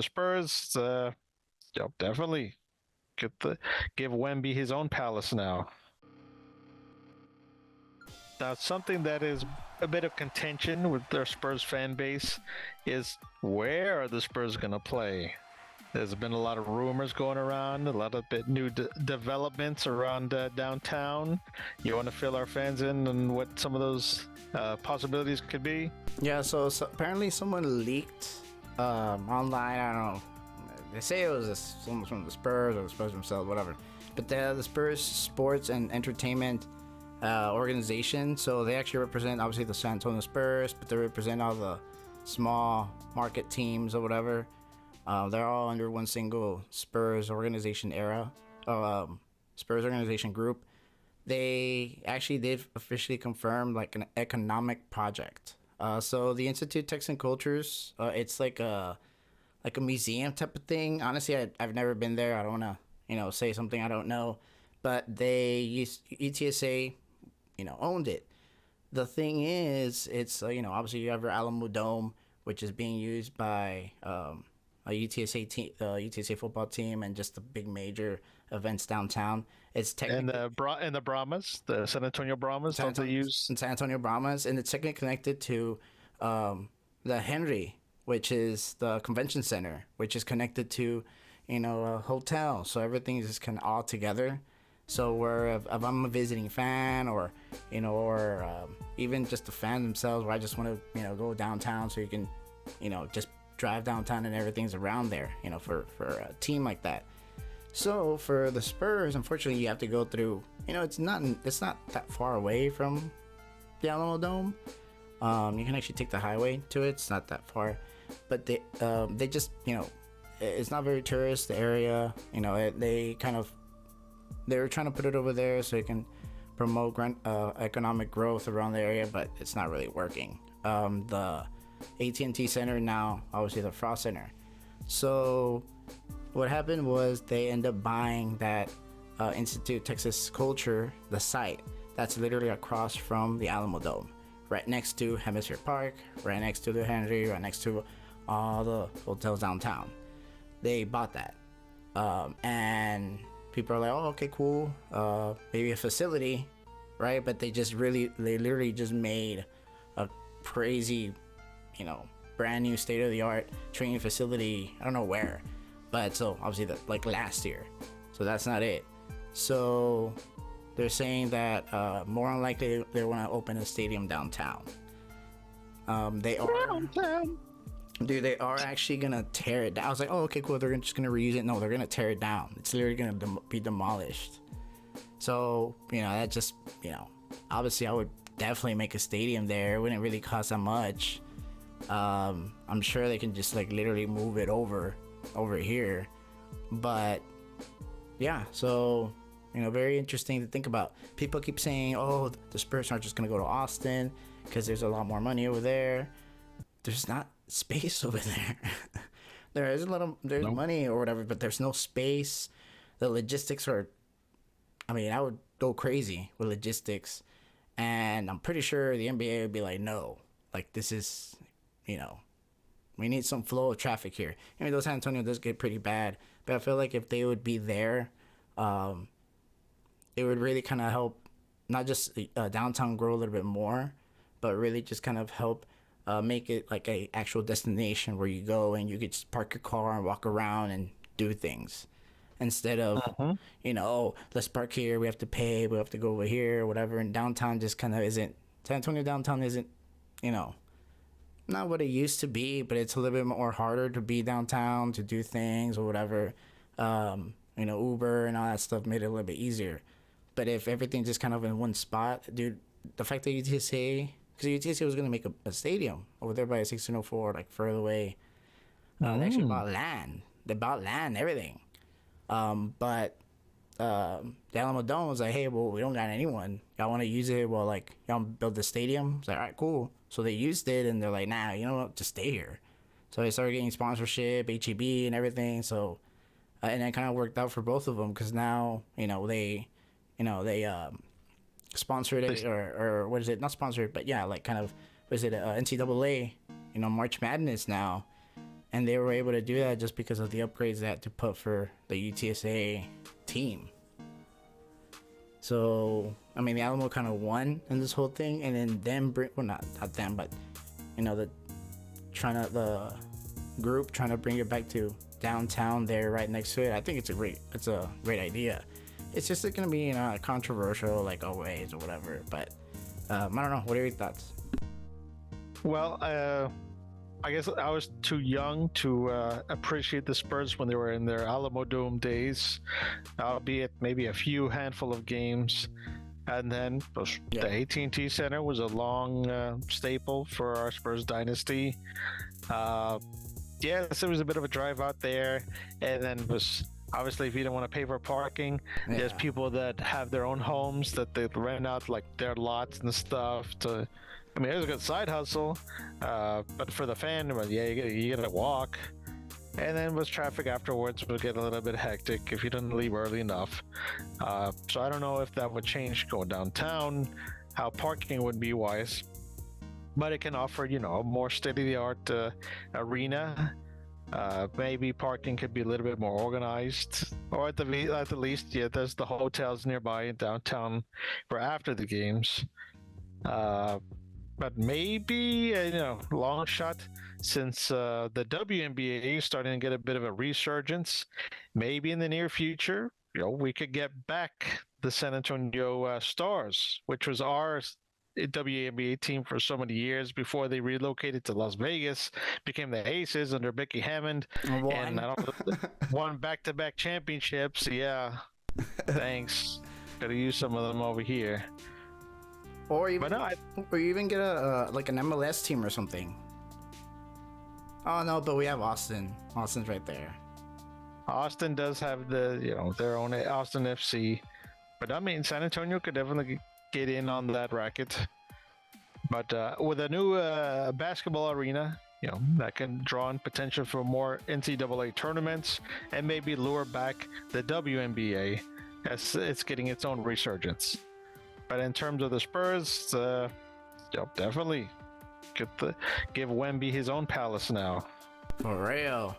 the Spurs, definitely give Wemby his own palace now. Now, something that is a bit of contention with their Spurs fan base is where are the Spurs going to play? There's been a lot of rumors going around, a lot of new developments around downtown. You want to fill our fans in on what some of those possibilities could be? Yeah, so apparently someone leaked online. I don't know. They say it was someone from the Spurs or the Spurs themselves, whatever. But the Spurs Sports and Entertainment organization. So they actually represent obviously the San Antonio Spurs, but they represent all the small market teams or whatever. They're all under one single Spurs organization Spurs organization group. They actually did officially confirm like an economic project. So the Institute Texan Cultures, it's like a museum type of thing. Honestly, I've never been there. I don't want to say something I don't know, but they used UTSA, owned it. The thing is, it's obviously you have your Alamodome, which is being used by a UTSA team, UTSA football team, and just the big major events downtown. It's technically and the Brahmas, the San Antonio Brahmas, don't they use in San Antonio Brahmas, and it's technically connected to the Henry, which is the convention center, which is connected to a hotel. So everything is just kind of all together. So where if I'm a visiting fan or even just the fan themselves, where I just want to go downtown, so you can just drive downtown and everything's around there, for a team like that. So for the Spurs, unfortunately, you have to go through, it's not that far away from the Alamodome. You can actually take the highway to it. It's not that far, but they just, it's not very tourist, the area, they were trying to put it over there so it can promote economic growth around the area, but it's not really working. The AT&T Center now, obviously the Frost Center. So what happened was they ended up buying that Institute Texas Culture, the site that's literally across from the Alamodome, right next to Hemisphere Park, right next to the Henry, right next to all the hotels downtown. They bought that, and people are like, oh, okay, cool, maybe a facility, right? But they literally just made a crazy, brand new state-of-the-art training facility. I don't know where, but so obviously like last year. So that's not it. So they're saying that more than likely they want to open a stadium downtown. They are actually gonna tear it down. I was like, oh, okay, cool. They're just gonna reuse it. No, they're gonna tear it down. It's literally gonna be demolished. So that just obviously I would definitely make a stadium there. It wouldn't really cost that much. I'm sure they can just like literally move it over here, but yeah. So very interesting to think about. People keep saying, oh, the Spurs aren't just gonna go to Austin because there's a lot more money over there. There's not space over there. There's money or whatever, but there's no space. The logistics are, I would go crazy with logistics, and I'm pretty sure the NBA would be like, no, like this is, we need some flow of traffic here. Even though San Antonio does get pretty bad, but I feel like if they would be there, it would really kind of help, not just downtown grow a little bit more, but really just kind of help make it like a actual destination where you go and you could just park your car and walk around and do things, instead of oh, let's park here, we have to pay, we have to go over here, whatever. And downtown just kind of isn't, San Antonio downtown isn't not what it used to be, but it's a little bit more harder to be downtown, to do things or whatever. Uber and all that stuff made it a little bit easier. But if everything's just kind of in one spot, dude, the fact that UTSA, because UTSA was going to make a stadium over there by 1604, like further away. They actually bought land. They bought land, everything. But the Alamodome was like, hey, well, we don't got anyone. Y'all want to use it? Well, like, y'all build the stadium? It's like, all right, cool. So they used it, and they're like, nah, you know what? Just stay here. So they started getting sponsorship, HEB, and everything. So, and it kind of worked out for both of them, because now, they sponsored it, or what is it? Not sponsored, but yeah, like kind of, was it NCAA? March Madness now. And they were able to do that just because of the upgrades they had to put for the UTSA team. So, I mean, the Alamo kind of won in this whole thing, and then them, well, not them, but, you know, the group trying to bring it back to downtown there right next to it. I think it's a great idea. It's just going to be, you know, controversial, like always or whatever, but I don't know. What are your thoughts? Well, I guess I was too young to appreciate the Spurs when they were in their Alamodome days, albeit maybe a few handful of games. And then the AT&T Center was a long staple for our Spurs dynasty. Yes, it was a bit of a drive out there, and then was obviously if you don't want to pay for parking, there's people that have their own homes that they rent out like their lots and stuff to. I mean, it was a good side hustle, but for the fan, well, yeah, you gotta walk. And then with traffic afterwards would get a little bit hectic if you didn't leave early enough. So I don't know if that would change going downtown, how parking would be wise. But it can offer, you know, a more state-of-the-art arena. Maybe parking could be a little bit more organized, or at the least, yeah, there's the hotels nearby in downtown for after the games. But maybe, you know, long shot, since the WNBA is starting to get a bit of a resurgence, maybe in the near future, you know, we could get back the San Antonio Stars, which was our WNBA team for so many years before they relocated to Las Vegas, became the Aces under Becky Hammond, and won back-to-back championships. Yeah, thanks. Gotta use some of them over here. Or even get a like an MLS team or something. Oh no, but we have Austin. Austin's right there. Austin does have their own Austin FC, but I mean San Antonio could definitely get in on that racket. But with a new basketball arena, you know, that can draw in potential for more NCAA tournaments and maybe lure back the WNBA as it's getting its own resurgence. But in terms of the Spurs, definitely give Wemby his own palace now. For real.